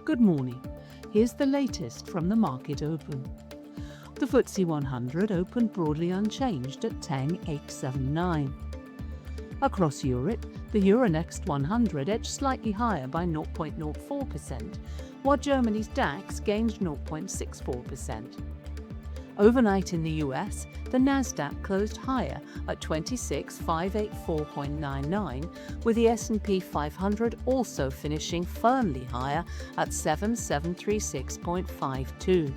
Good morning. Here's the latest from the market open. The FTSE100 opened broadly unchanged at 10,879. Across Europe, the Euronext 100 edged slightly higher by 0.04%, while Germany's DAX gained 0.64%. Overnight in the US, the Nasdaq closed higher at 26,584.99, with the S&P 500 also finishing firmly higher at 7,736.52.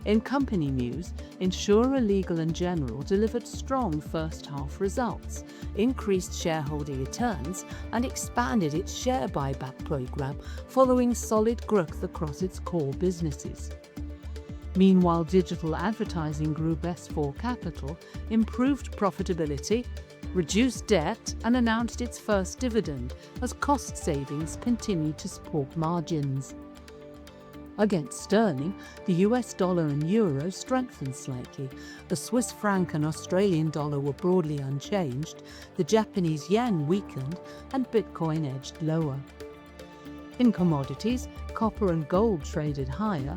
In company news, insurer Legal & General delivered strong first-half results, increased shareholder returns, and expanded its share buyback program following solid growth across its core businesses. Meanwhile, digital advertising group S4 Capital improved profitability, reduced debt, and announced its first dividend as cost savings continue to support margins. Against sterling, the US dollar and euro strengthened slightly. The Swiss franc and Australian dollar were broadly unchanged, the Japanese yen weakened, and Bitcoin edged lower. In commodities, copper and gold traded higher.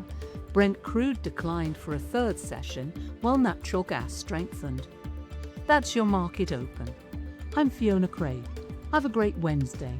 Brent crude declined for a third session, while natural gas strengthened. That's your market open. I'm Fiona Craig. Have a great Wednesday.